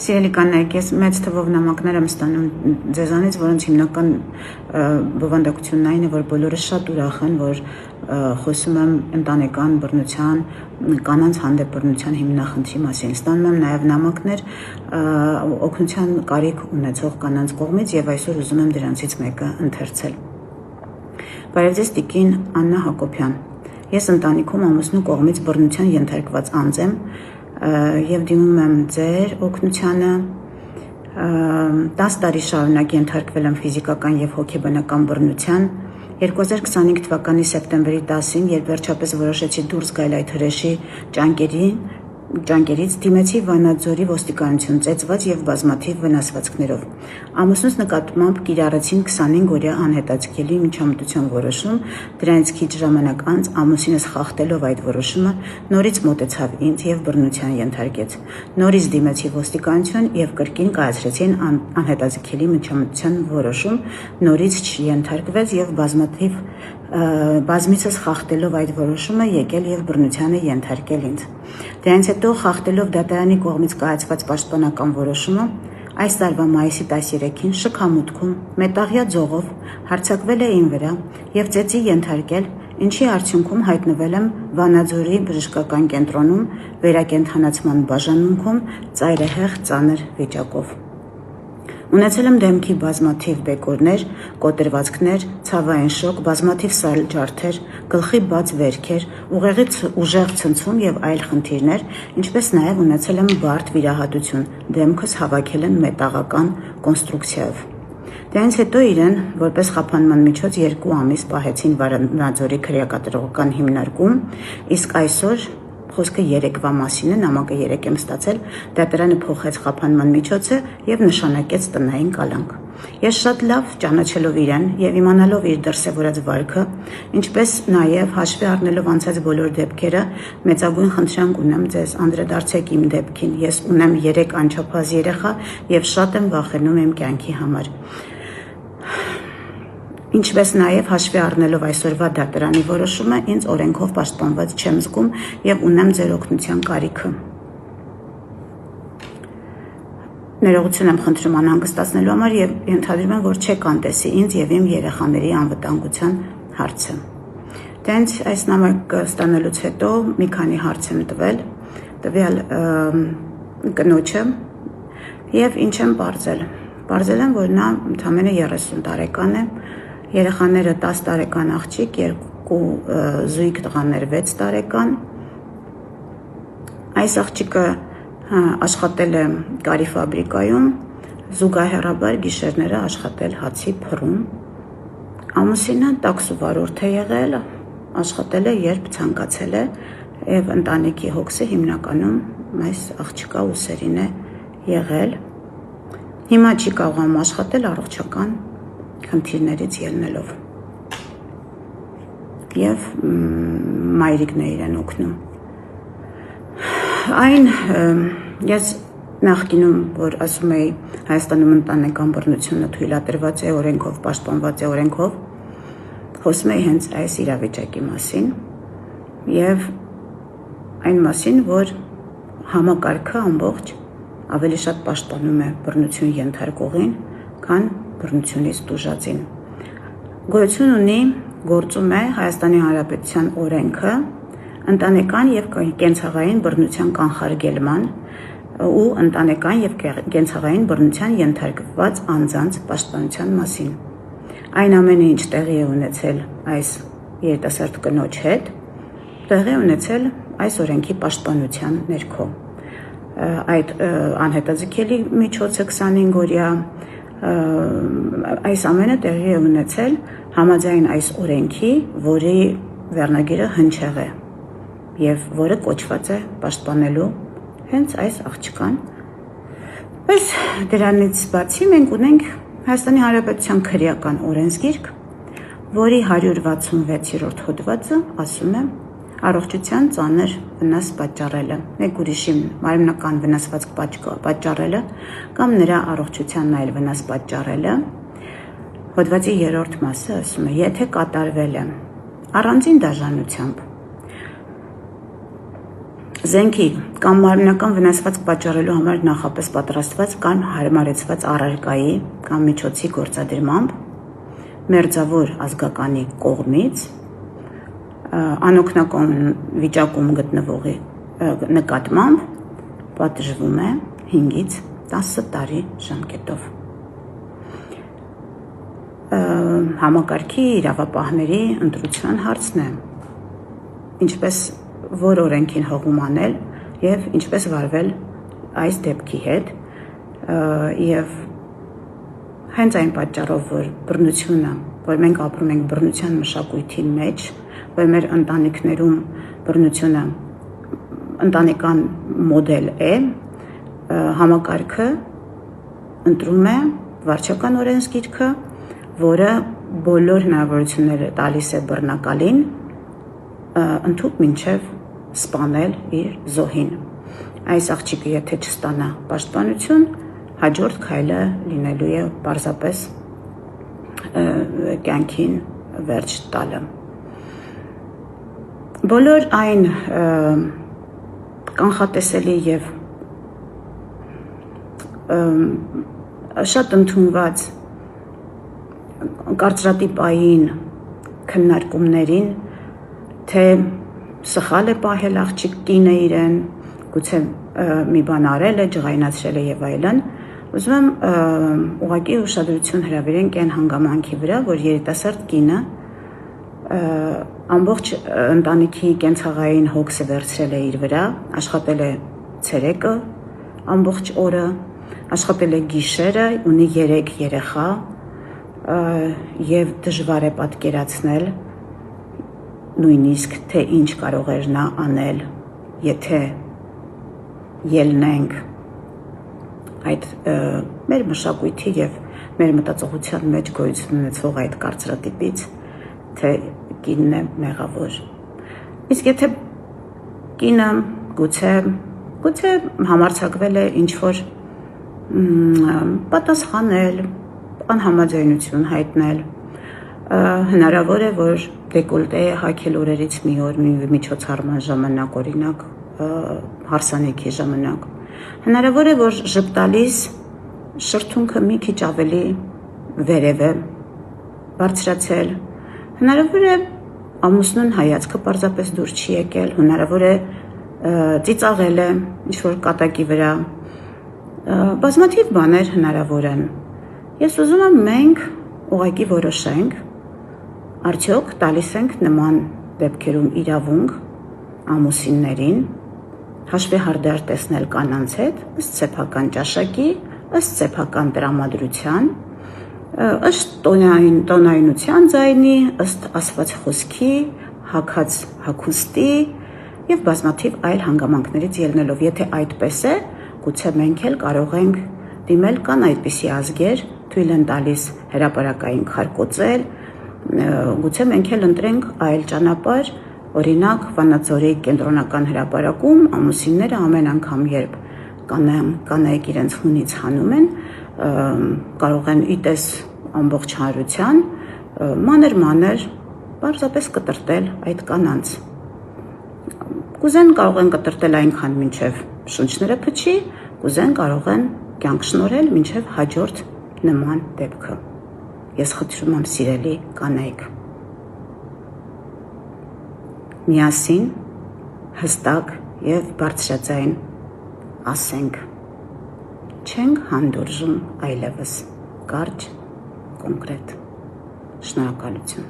Սիրելի կանայք, ես մեծ թվով նամակներ եմ ստանում ձեզանից, որոնց հիմնական բովանդակությունն այն է, որ բոլորը շատ ուրախ են, որ խոսում եմ ընտանեկան բռնության, կանանց հանդեպ բռնության հիմնախնդրի մասին։ Ստանում եմ նաև նամակներ օգնության կարիք ունեցող կանանց կողմից եւ այսօր ուզում եմ դրանցից մեկը ընթերցել։ Բարև ձեզ, տիկին Աննա Հակոբյան։ Ես ընտանիքում ամուսնու կողմից բռնության ենթարկված անձ եմ եւ դիմում եմ ձեր օգնությանը 10 տարի շարունակ ենթարկվել եմ ֆիզիկական եւ հոգեբանական բռնության 2025 թվականի սեպտեմբերի 10-ին, երբ վերջապես որոշեցի դուրս գալ այդ հրեշի ճանկերից, դիմեցի Վանաձորի ոստիկանություն ծեծված եւ բազմաթիվ վնասվածքներով։ Ամուսնուս նկատմամբ կիրառեցին 25-օրյա անհետաձգելի միջամտության որոշում, դրանից քիչ ժամանակ անց ամուսինս խախտելով այդ որոշումը նորից մոտեցավ ինձ եւ բռնության ենթարկեց։ Նորից դիմեցի ոստիկանություն եւ կրկին կայացրեցին անհետաձգելի միջամտության որոշում, նորից չենթարկվեց եւ բազմիցս խախտելով այդ որոշումը եկել եւ բռնությանը ենթարկել ինձ։ Դրանից հետո խախտելով դատարանի կողմից կայացված պաշտպանական որոշումը այս տարվա մայիսի 13-ին շքամուտքում մետաղյա ձողով հարձակվել է իմ վրա եւ ծեծի ենթարկել, ինչի արդյունքում հայտնվել եմ Վանաձորի բժշկական կենտրոնում վերակենդանացման բաժանմունքում ծայրահեղ ծանր վիճակով։ Ունեցել եմ դեմքի բազմաթիվ բեկորներ, կոտրվածքներ, ցավային շոկ, բազմաթիվ սալջարդեր, գլխի բաց վերքեր, ուժեղ ցնցում եւ այլ խնդիրներ, ինչպես նաեւ ունեցել եմ բարդ վիրահատություն, դեմքս հավաքել են մետաղական կոնստրուկցիայով։ Դրանից հետո իրեն որպես խափանման միջոց 2 ամիս պահեցին Վանաձորի քրեակատարողական հիմնարկում, իսկ այսօր խոսքը երեկվա մասին է, նամակը երեկ եմ ստացել, դատարանը փոխեց խափանման միջոցը եւ նշանակեց տնային կալանք։ Ես շատ լավ ճանաչելով իրեն եւ իմանալով իր դրսեւորած վարքը, ինչպես նաեւ հաշվի առնելով անցած բոլոր դեպքերը, մեծագույն խնդրանք ունեմ ձեզ, անդրադարձեք իմ դեպքին։ Ես ունեմ 3 անչափահաս երեխա եւ շատ եմ վախենում իմ կյանքի համար։ Ինչպես նաև հաշվի առնելով այսօրվա դատարանի որոշումը, ինձ օրենքով պաշտպանված չեմ զգում եւ ունեմ ձեր օգնության կարիքը։ Ներողություն եմ խնդրում անհանգստացնելու համար եւ ենթադրում եմ, որ չեք անտեսի ինձ եւ իմ երեխաների անվտանգության հարցը։ Դրանց այս նամակը ստանալուց հետո մի քանի հարց եմ տվյալ կնոջը եւ ինչ եմ պարզել։ Պարզել եմ, որ նա ընդամենը 30 տարեկան է, երեխաները 10 տարեկան աղջիկ, 2 զույգ տղաներ 6 տարեկան։ Այս աղջիկը աշխատել է կարի ֆաբրիկայում, զուգահեռաբար գիշերները աշխատել հացի փռում։ Ամուսինը տաքսու վարորդ է եղել, աշխատել է երբ ցանկացել է եւ ընտանիքի հոգսը հիմնականում այս աղջիկա ուսերին է եղել։ Հիմա չի կարողանում աշխատել առողջական խնդիրներից ելնելով եւ մայրիկն է իրեն օգնում։ Ես նախկինում, որ ասում էի Հայաստանում ընտանեկան բռնությունը թույլատրված է օրենքով, պաշտպանված է օրենքով, խոսում էի հենց այս իրավիճակի մասին եւ այն մասին, որ համակարգը ամբողջ ավելի շատ պաշտպանում է բռնություն ենթարկողին, քան բռնությունից տուժածին։ Գոյություն ունի, գործում է Հայաստանի Հանրապետության օրենքը ընտանեկան եւ կենցաղային բռնության կանխարգելման ու ընտանեկան եւ կենցաղային բռնության ենթարկված անձանց պաշտպանության մասին։ Այն ամենը, ինչ տեղի է ունեցել այս երիտասարդ կնոջ հետ, տեղի ունեցել այս օրենքի պաշտպանության ներքո։ Այդ անհետաձգելի միջոցը 25-օրյա այս ամենը տեղի է ունեցել համաձայն այս օրենքի, որի վերնագիրը հնչեղ է եւ որը կոչված է պաշտպանելու հենց այս աղջկան։ Բայց դրանից բացի մենք ունենք Հայաստանի Հանրապետության քրեական օրենսգիրք, որի 166-րդ հոդվածը ասում է առողջության ծանր վնաս պատճառելը, մեկ ուրիշի մարմնական վնասվածք պատճառելը կամ նրա առողջությանն այլ վնաս պատճառելը, հոդվածի 3-րդ մասը ասում է, եթե կատարվել է առանձին դաժանությամբ Զենքի կամ մարմնական վնասվածք պատճառելու համար նախապես պատրաստված կամ հարմարեցված առարկայի կամ միջոցի գործադրմամբ, մերձավոր ազգականի կողմից, անօգնական վիճակում գտնվողի նկատմամբ պատժվում է 5-ից 10 տարի ժամկետով։ Համակարգի իրավապահների ընտրության հարցն է, ինչպես որ օրենքին հողում անել և ինչպես վարվել այս դեպքի հետ և հենց այն պատճառով, որ բռնությունը, որ մենք ապրում ենք բռնության մշակույթի մեջ, որ մեր ընտանիքներում բռնությունը ընտանեկան մոդել է, համակարգը ընտրում է վարչական օրենսգիրքը, որը բոլոր հնարավորությունները տալիս է բռնակալին ընդհուպ մինչև սպանել իր զոհին։ Այս աղջիկը եթե չստանա պաշտպանություն, հաջորդ քայլը լինելու է պարզապես կյանքին վերջ տալը։ Բոլոր այն կանխատեսելի և շատ ընդունված կարծրատիպային քննարկումներին, թե սխալ է պահել աղջիկ կինը իրեն, գուցե մի բան արել է, ջղայնացրել է և այլն, ուզում եմ ուղղակի ուշադրություն հրավիրենք այն հանգամանքի վրա, որ երիտասարդ կինը ամբողջ ընտանիքի կենցաղային հոգսը վերցրել է իր վրա, աշխատել է ցերեկը ամբողջ օրը, աշխատել է գիշերը, ունի 3 երեխա և դժվար է պատկերացնել նույնիսկ, թե ինչ կարող էր նա անել, եթե ելնենք այդ մեր մշակույթի և մեր մտածողության մեջ գոյություն ունեցող այդ կարծրատիպից, թե կինն է մեղավոր։ Իսկ եթե կինը գուցե համարձակվել է ինչ-որ պատասխանել, անհամաձայնություն հայտնել, հնարավոր է, որ դեկոլտե է հագել օրերից մի օր միջոցառման ժամանակ, օրինակ հարսանիքի ժամանակ, հնարավոր է, որ ժպտալիս շրթունքը մի քիչ ավելի վերև է բարձրացել, հնարավոր է ամուսնուն հայացքը պարզապես դուր չի եկել, հնարավոր է ծիծաղել է ինչ-որ կատակի վրա, բազմաթիվ բաներ հնարավոր են։ Ես ուզում եմ մենք ուղղակի որոշենք, արդյոք տալիս ենք նման դեպքերում իրավունք ամուսիններին հաշվի հարդար տեսնել կանանց հետ, ըստ սեփական ճաշակի, ըստ սեփական տրամադրության, ըստ տոնայնության ձայնի, ըստ ասված խոսքի, հագած հագուստի և բազմաթիվ այլ հանգամանքներից ելնելով, եթե այդպես է, գուցե մենք էլ կարող ենք դիմել, կան այդպիսի ազգեր, թույլ են տալիս հրապարակային քարկոծել, գուցե մենք էլ ընտրենք այլ ճանապարհ, օրինակ Վանաձորի կենտրոնական հրապարակում ամուսինները ամեն անգամ, երբ կանայք իրենց հունից հանում են, կարող են իտես ամբողջ հանրության մանր պարզապես կտրտել այդ կանանց։ Կուզեն կարող են կտրտել այնքան մինչև շունչները փչի, կուզեն կարող են կյանք շնորհել մինչև հաջորդ նման դեպքը։ Ես խնդրում եմ սիրելի կանայք, միասին հստակ և բարձրաձայն ասենք, չենք հանդուրժում այլևս, կարճ, կոնկրետ։ Շնորհակալություն։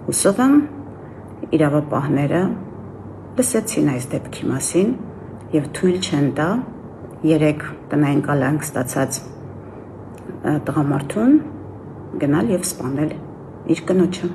Հուսով եմ իրավապահները լսեցին այս դեպքի մասին և թույլ չեն տա 3 տնային կալանք ստացած տղամարդուն գնալ և սպանել իր կնոջը։